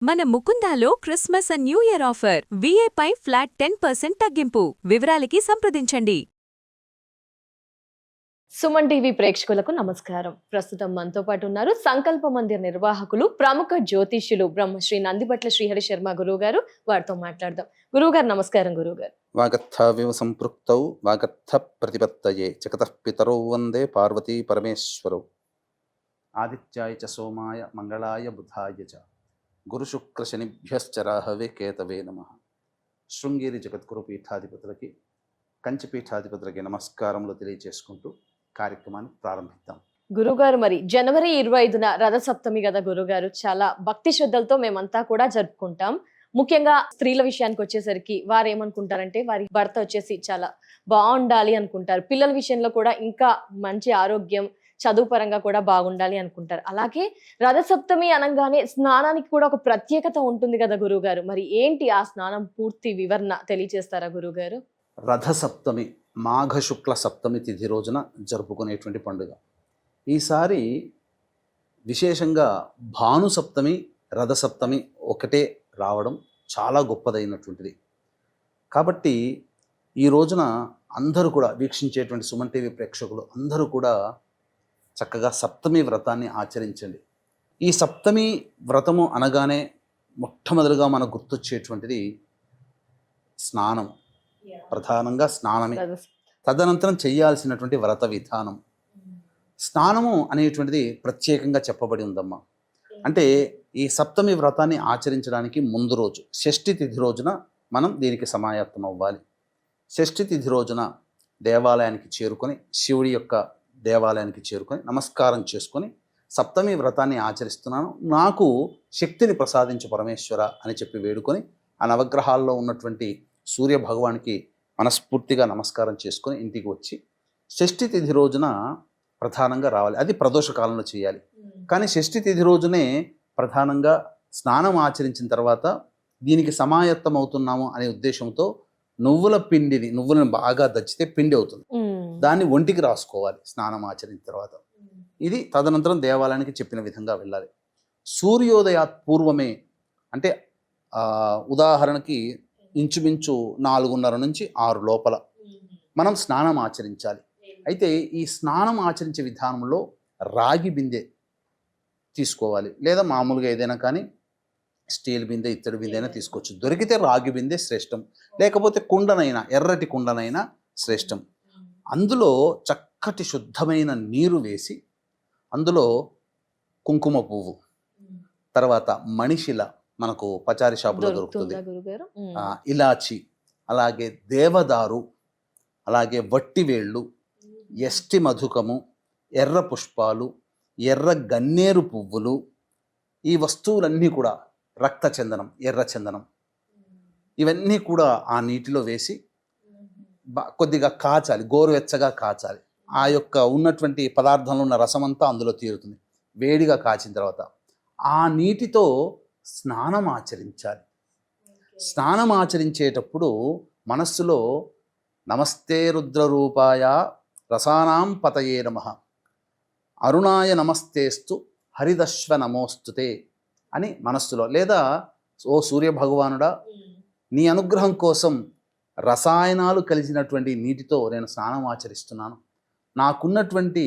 మన ముకుందాలో Christmas and new year offer విఏపై ఫ్లాట్ 10% తగ్గింపు. వివరాలకి సంప్రదించండి. సుమన్ టీవీ ప్రేక్షకులకు నమస్కారం. ప్రస్తుతం మనతో పాటు ఉన్నారు సంకల్ప మందిర్ నిర్వాహకులు, ప్రముఖ జ్యోతిష్యులు బ్రహ్మశ్రీ నందిబట్ల శ్రీహరి శర్మ గురువు గారు. వారితో మాట్లాడదాం. గురువు గారు నమస్కారం. గురువు గారు, వాగర్థావివ సంపృక్తౌ వాగర్థ ప్రతిపత్తయే జగతః పితరౌ వందే పార్వతీ పరమేశ్వరౌ. ఆదిత్యాయ చ సోమాయ మంగళాయ బుధాయ చ గురుశుక్ర శనిభ్యశ్చ రాహవే కేతవే నమః. శృంగేరి జగద్గురు పీఠాధిపతులకి, కంచి పీఠాధిపతులకి నమస్కారములు తెలియజేసుకుంటూ కార్యక్రమాన్ని ప్రారంభిద్దాం. గురుగారు, మరి జనవరి 25న రథసప్తమి కదా గురుగారు, చాలా భక్తి శ్రద్ధలతో మేమంతా కూడా జరుపుకుంటాం. ముఖ్యంగా స్త్రీల విషయానికి వచ్చేసరికి వారు ఏమనుకుంటారంటే వారి భర్త వచ్చేసి చాలా బాగుండాలి అనుకుంటారు. పిల్లల విషయంలో కూడా ఇంకా మంచి ఆరోగ్యం, చదువు పరంగా కూడా బాగుండాలి అనుకుంటారు. అలాగే రథసప్తమి అనగానే స్నానానికి కూడా ఒక ప్రత్యేకత ఉంటుంది కదా గురువు గారు, మరి ఏంటి ఆ స్నానం పూర్తి వివరణ తెలియజేస్తారా గురువు గారు? రథసప్తమి మాఘ శుక్ల సప్తమి తిథి రోజున జరుపుకునేటువంటి పండుగ. ఈసారి విశేషంగా భానుసప్తమి, రథసప్తమి ఒకటే రావడం చాలా గొప్పదైనటువంటిది. కాబట్టి ఈ రోజున అందరూ కూడా వీక్షించేటువంటి సుమన్ టీవీ ప్రేక్షకులు అందరూ కూడా చక్కగా సప్తమి వ్రతాన్ని ఆచరించండి. ఈ సప్తమి వ్రతము అనగానే మొట్టమొదటిగా మనకు గుర్తొచ్చేటువంటిది స్నానం. ప్రధానంగా స్నానమే, తదనంతరం చేయాల్సినటువంటి వ్రత విధానం. స్నానము అనేటువంటిది ప్రత్యేకంగా చెప్పబడి ఉందమ్మా. అంటే ఈ సప్తమి వ్రతాన్ని ఆచరించడానికి ముందు రోజు షష్ఠి తిథి రోజున మనం దీనికి సమాయత్తం అవ్వాలి. షష్ఠి తిథి రోజున దేవాలయానికి చేరుకొని, శివుడి యొక్క దేవాలయానికి చేరుకొని నమస్కారం చేసుకొని సప్తమి వ్రతాన్ని ఆచరిస్తున్నాను, నాకు శక్తిని ప్రసాదించు పరమేశ్వర అని చెప్పి వేడుకొని ఆ నవగ్రహాల్లో ఉన్నటువంటి సూర్య భగవానికి మనస్ఫూర్తిగా నమస్కారం చేసుకొని ఇంటికి వచ్చి షష్ఠి తిథి రోజున ప్రధానంగా రావాలి. అది ప్రదోష కాలంలో చేయాలి. కానీ షష్ఠి తిథి రోజునే ప్రధానంగా స్నానం ఆచరించిన తర్వాత దీనికి సమాయత్తం అవుతున్నాము అనే ఉద్దేశంతో నువ్వులను బాగా దచ్చితే పిండి అవుతుంది, దాన్ని ఒంటికి రాసుకోవాలి స్నానం ఆచరించిన తర్వాత. ఇది తదనంతరం దేవాలయానికి చెప్పిన విధంగా వెళ్ళాలి. సూర్యోదయాత్ పూర్వమే, అంటే ఉదాహరణకి ఇంచుమించు 4:30 నుంచి 6 లోపల మనం స్నానం ఆచరించాలి. అయితే ఈ స్నానం ఆచరించే విధానంలో రాగి బిందె తీసుకోవాలి, లేదా మామూలుగా ఏదైనా కానీ స్టీల్ బిందె, ఇత్తడి బిందె అయినా తీసుకోవచ్చు. దొరికితే రాగి బిందె శ్రేష్టం, లేకపోతే కుండనైనా, ఎర్రటి కుండనైనా శ్రేష్టం. అందులో చక్కటి శుద్ధమైన నీరు వేసి అందులో కుంకుమ పువ్వు, తర్వాత మణిశిల, మనకు పచారి షాపులో దొరుకుతుంది, ఇలాచి, అలాగే దేవదారు, అలాగే వట్టివేళ్ళు, ఎస్టి మధుకము, ఎర్ర పుష్పాలు, ఎర్ర గన్నేరు పువ్వులు, ఈ వస్తువులన్నీ కూడా, రక్త చందనం, ఎర్ర చందనం, ఇవన్నీ కూడా ఆ నీటిలో వేసి కొద్దిగా కాచాలి, గోరువెచ్చగా కాచాలి. ఆ యొక్క ఉన్నటువంటి పదార్థంలో ఉన్న రసమంతా అందులో తీరుతుంది. వేడిగా కాచిన తర్వాత ఆ నీటితో స్నానం ఆచరించాలి. స్నానం ఆచరించేటప్పుడు మనస్సులో నమస్తే రుద్రరూపాయ రసానాం పతయే నమః, అరుణాయ నమస్తేస్తు హరిదశ్వ నమోస్తుతే అని మనస్సులో, లేదా ఓ సూర్య భగవానుడా, నీ అనుగ్రహం కోసం రసాయనాలు కలిసినటువంటి నీటితో నేను స్నానం ఆచరిస్తున్నాను, నాకున్నటువంటి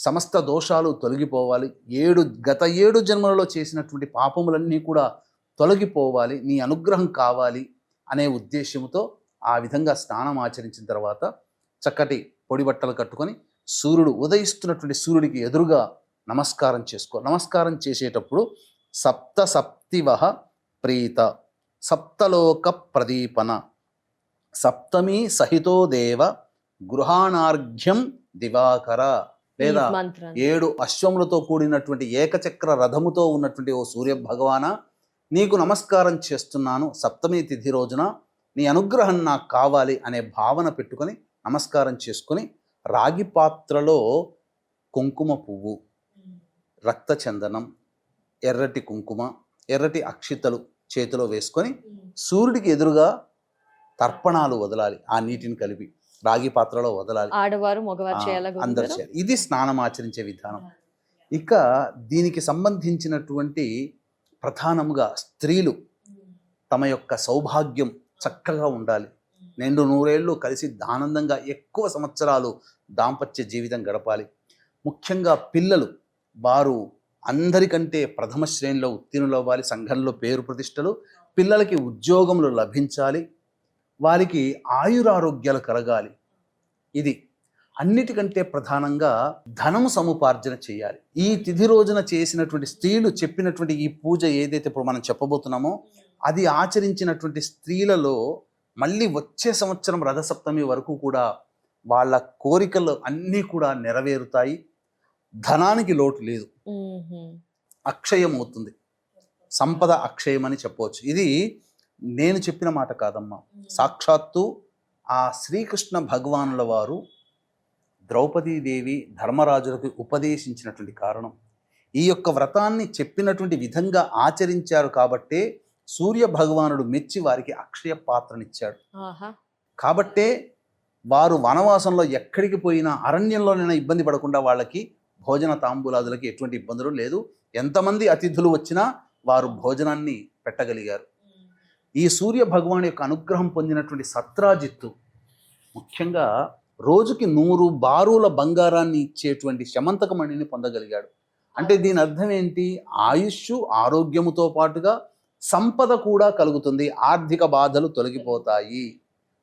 సమస్త దోషాలు తొలగిపోవాలి, గత 7 జన్మలలో చేసినటువంటి పాపములన్నీ కూడా తొలగిపోవాలి, నీ అనుగ్రహం కావాలి అనే ఉద్దేశంతో ఆ విధంగా స్నానం ఆచరించిన తర్వాత చక్కటి పొడి బట్టలు కట్టుకొని సూర్యుడు ఉదయిస్తున్నటువంటి సూర్యుడికి ఎదురుగా నమస్కారం చేసుకో. నమస్కారం చేసేటప్పుడు సప్త సప్తివహ ప్రీత సప్తలోక ప్రదీపన సప్తమి సహితో దేవ గృహాణార్ఘ్యం దివాకర, లేదా 7 అశ్వములతో కూడినటువంటి ఏకచక్ర రథముతో ఉన్నటువంటి ఓ సూర్య భగవాన, నీకు నమస్కారం చేస్తున్నాను, సప్తమి తిథి రోజున నీ అనుగ్రహం నాకు కావాలి అనే భావన పెట్టుకొని నమస్కారం చేసుకొని రాగి పాత్రలో కుంకుమ పువ్వు, రక్త చందనం, ఎర్రటి కుంకుమ, ఎర్రటి అక్షితలు చేతిలో వేసుకొని సూర్యుడికి ఎదురుగా తర్పణాలు వదలాలి. ఆ నీటిని కలిపి రాగి పాత్రలో వదలాలి. ఆడవారు మగవారు అందరు చేయాలి. ఇది స్నానం ఆచరించే విధానం. ఇక దీనికి సంబంధించినటువంటి ప్రధానముగా స్త్రీలు తమ యొక్క సౌభాగ్యం చక్కగా ఉండాలి, నిండు నూరేళ్ళు కలిసి ఆనందంగా ఎక్కువ సంవత్సరాలు దాంపత్య జీవితం గడపాలి. ముఖ్యంగా పిల్లలు వారు అందరికంటే ప్రథమ శ్రేణిలో ఉత్తీర్ణులు అవ్వాలి, సంఘంలో పేరు ప్రతిష్టలు, పిల్లలకి ఉద్యోగములు లభించాలి, వారికి ఆయురారోగ్యాలు కలగాలి. ఇది అన్నిటికంటే ప్రధానంగా ధనము సముపార్జన చేయాలి. ఈ తిథి రోజున చేసినటువంటి స్త్రీలు చెప్పినటువంటి ఈ పూజ ఏదైతే ఇప్పుడు మనం చెప్పబోతున్నామో అది ఆచరించినటువంటి స్త్రీలలో మళ్ళీ వచ్చే సంవత్సరం రథసప్తమి వరకు కూడా వాళ్ళ కోరికలు అన్నీ కూడా నెరవేరుతాయి, ధనానికి లోటు లేదు, అక్షయం అవుతుంది, సంపద అక్షయం అని చెప్పవచ్చు. ఇది నేను చెప్పిన మాట కాదమ్మా, సాక్షాత్తు ఆ శ్రీకృష్ణ భగవానుల వారు ద్రౌపదీదేవి ధర్మరాజులకు ఉపదేశించినటువంటి కారణం. ఈ యొక్క వ్రతాన్ని చెప్పినటువంటి విధంగా ఆచరించారు కాబట్టే సూర్య భగవానుడు మెచ్చి వారికి అక్షయ పాత్రనిచ్చాడు. కాబట్టే వారు వనవాసంలో ఎక్కడికి పోయినా అరణ్యంలోనైనా ఇబ్బంది పడకుండా వాళ్ళకి భోజన తాంబూలాదులకి ఎటువంటి ఇబ్బందులు లేదు. ఎంతమంది అతిథులు వచ్చినా వారు భోజనాన్ని పెట్టగలిగారు. ఈ సూర్య భగవాన్ యొక్క అనుగ్రహం పొందినటువంటి సత్రాజిత్తు ముఖ్యంగా రోజుకి 100 బారుల బంగారాన్ని ఇచ్చేటువంటి శమంతక మణిని పొందగలిగాడు. అంటే దీని అర్థం ఏంటి? ఆయుష్ ఆరోగ్యముతో పాటుగా సంపద కూడా కలుగుతుంది, ఆర్థిక బాధలు తొలగిపోతాయి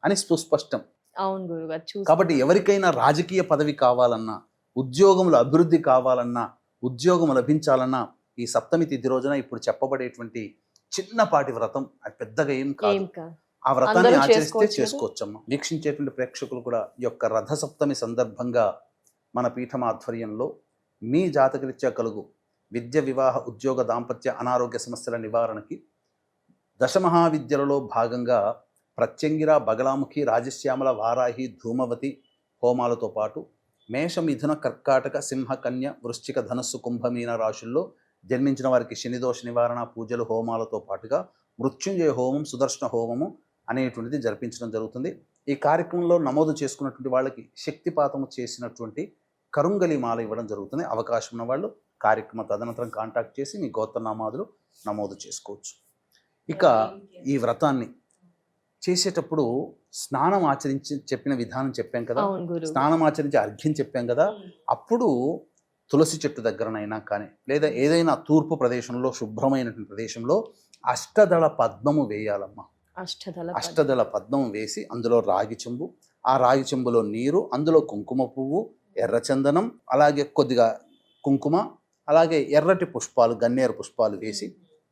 అని సుస్పష్టం. అవును గురుగారు. కాబట్టి ఎవరికైనా రాజకీయ పదవి కావాలన్నా, ఉద్యోగముల అభివృద్ధి కావాలన్నా, ఉద్యోగం లభించాలన్నా ఈ సప్తమి తిథి రోజున ఇప్పుడు చెప్పబడేటువంటి చిన్నపాటి వ్రతం, అది పెద్దగా ఏం కాదు, ఆ వ్రతాన్ని ఆచరిస్తే చేసుకోవచ్చమ్మా. వీక్షించేటువంటి ప్రేక్షకులు కూడా ఈ యొక్క రథ సప్తమి సందర్భంగా మన పీఠం ఆధ్వర్యంలో మీ జాతకరీత్యా కలుగు విద్య, వివాహ, ఉద్యోగ, దాంపత్య, అనారోగ్య సమస్యల నివారణకి దశమహావిద్యలలో భాగంగా ప్రత్యంగిర, బగలాముఖి, రాజశ్యామల, వారాహి, ధూమవతి హోమాలతో పాటు మేష, మిథున, కర్కాటక, సింహ, కన్య, వృశ్చిక, ధనస్సు, కుంభమీన రాశుల్లో జన్మించిన వారికి శనిదోష నివారణ పూజలు, హోమాలతో పాటుగా మృత్యుంజయ హోమం, సుదర్శన హోమము అనేటువంటిది జరిపించడం జరుగుతుంది. ఈ కార్యక్రమంలో నమోదు చేసుకున్నటువంటి వాళ్ళకి శక్తిపాతము చేసినటువంటి కరుంగలి మాల ఇవ్వడం జరుగుతుంది. అవకాశం ఉన్న వాళ్ళు కార్యక్రమ తదనంతరం కాంటాక్ట్ చేసి మీ గోత్రనామాదులు నమోదు చేసుకోవచ్చు. ఇక ఈ వ్రతాన్ని చేసేటప్పుడు స్నానం ఆచరించి చెప్పిన విధానం చెప్పాం కదా, స్నానం ఆచరించి అర్ఘ్యం చెప్పాం కదా, అప్పుడు తులసి చెట్టు దగ్గరనైనా కానీ లేదా ఏదైనా తూర్పు ప్రదేశంలో శుభ్రమైనటువంటి ప్రదేశంలో అష్టదళ పద్మము వేయాలమ్మా. అష్టదళ పద్మం వేసి అందులో రాగి చెంబు, ఆ రాగి చెంబులో నీరు, అందులో కుంకుమ పువ్వు, ఎర్రచందనం, అలాగే కొద్దిగా కుంకుమ, అలాగే ఎర్రటి పుష్పాలు, గన్నేరు పుష్పాలు వేసి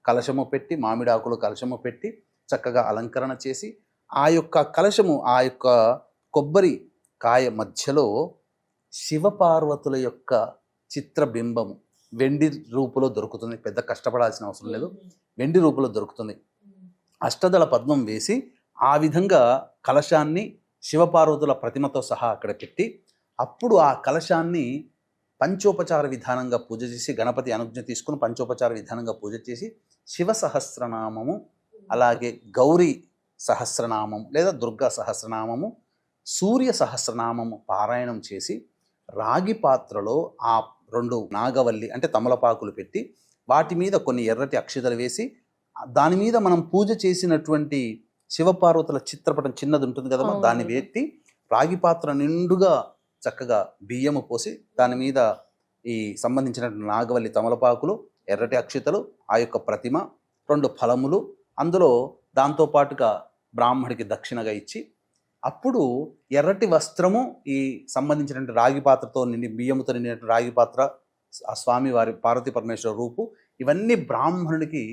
కలశము పెట్టి, మామిడాకులు కలశము పెట్టి చక్కగా అలంకరణ చేసి ఆ యొక్క కలశము, ఆ యొక్క కొబ్బరి కాయ మధ్యలో శివపార్వతుల యొక్క చిత్రబింబము వెండి రూపులో దొరుకుతుంది. పెద్ద కష్టపడాల్సిన అవసరం లేదు, వెండి రూపులో దొరుకుతుంది. అష్టదళ పద్మం వేసి ఆ విధంగా కలశాన్ని శివపార్వతుల ప్రతిమతో సహా అక్కడ పెట్టి అప్పుడు ఆ కలశాన్ని పంచోపచార విధానంగా పూజ చేసి, గణపతి అనుజ్ఞ తీసుకుని పంచోపచార విధానంగా పూజ చేసి శివ సహస్రనామము, అలాగే గౌరీ సహస్రనామం లేదా దుర్గా సహస్రనామము, సూర్య సహస్రనామము పారాయణం చేసి రాగి పాత్రలో ఆ 2 నాగవల్లి అంటే తమలపాకులు పెట్టి వాటి మీద కొన్ని ఎర్రటి అక్షతలు వేసి దాని మీద మనం పూజ చేసినటువంటి శివపార్వతుల చిత్రపటం చిన్నది ఉంటుంది కదమ్మా, దాన్ని పెట్టి రాగి పాత్ర నిండుగా చక్కగా బియ్యము పోసి దాని మీద ఈ సంబంధించినటువంటి నాగవల్లి తమలపాకులు, ఎర్రటి అక్షతలు, ఆ యొక్క ప్రతిమ, 2 ఫలములు, అందులో దాంతోపాటుగా బ్రాహ్మడికి దక్షిణగా ఇచ్చి అప్పుడు ఎర్రటి వస్త్రము, ఈ సంబంధించినటువంటి రాగి పాత్రతో నిండి బియ్యముతో నిండినటువంటి రాగి పాత్ర, ఆ స్వామి వారి పార్వతీ పరమేశ్వర రూపు, ఇవన్నీ బ్రాహ్మణుడికి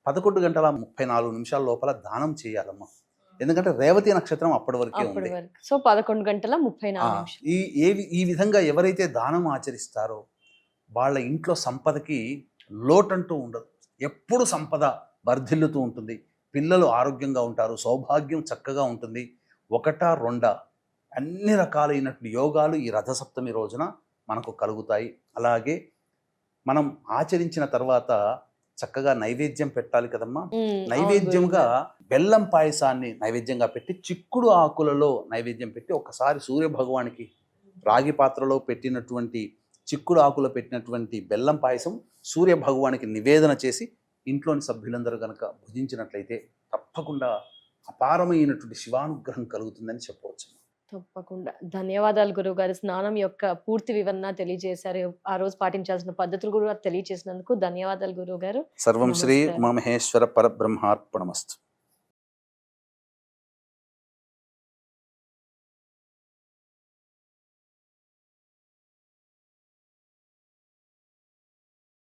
11 గంటల 34 నిమిషాల లోపల దానం చేయాలమ్మా. ఎందుకంటే రేవతి నక్షత్రం అప్పటి వరకే ఉంది. సో 11 గంటల 34 ఈ విధంగా ఎవరైతే దానం ఆచరిస్తారో వాళ్ళ ఇంట్లో సంపదకి లోటంటూ ఉండదు, ఎప్పుడు సంపద వర్ధిల్లుతూ ఉంటుంది, పిల్లలు ఆరోగ్యంగా ఉంటారు, సౌభాగ్యం చక్కగా ఉంటుంది. 1, 2 అన్ని రకాలైనటువంటి యోగాలు ఈ రథసప్తమి రోజున మనకు కలుగుతాయి. అలాగే మనం ఆచరించిన తర్వాత చక్కగా నైవేద్యం పెట్టాలి కదమ్మా. నైవేద్యంగా బెల్లం పాయసాన్ని నైవేద్యంగా పెట్టి, చిక్కుడు ఆకులలో నైవేద్యం పెట్టి ఒకసారి సూర్య భగవానికి రాగి పాత్రలో పెట్టినటువంటి చిక్కుడు ఆకులో పెట్టినటువంటి బెల్లం పాయసం సూర్య భగవానికి నివేదన చేసి ఇంట్లోని సభ్యులందరూ కనుక భుజించినట్లయితే తప్పకుండా అపారమైనటువంటి శివానుగ్రహం కలుగుతుందని చెప్పవచ్చు. తప్పకుండా. ధన్యవాదాలు గురువుగారు. స్నానం యొక్క పూర్తి వివరణ తెలియజేశారు. ఆ రోజు పాటించాల్సిన పద్ధతులు కూడా తెలియజేసినందుకు ధన్యవాదాలు గురువుగారు. సర్వం శ్రీ నమస్కారం. ఉమామహేశ్వర పరబ్రహ్మార్పణమస్తు.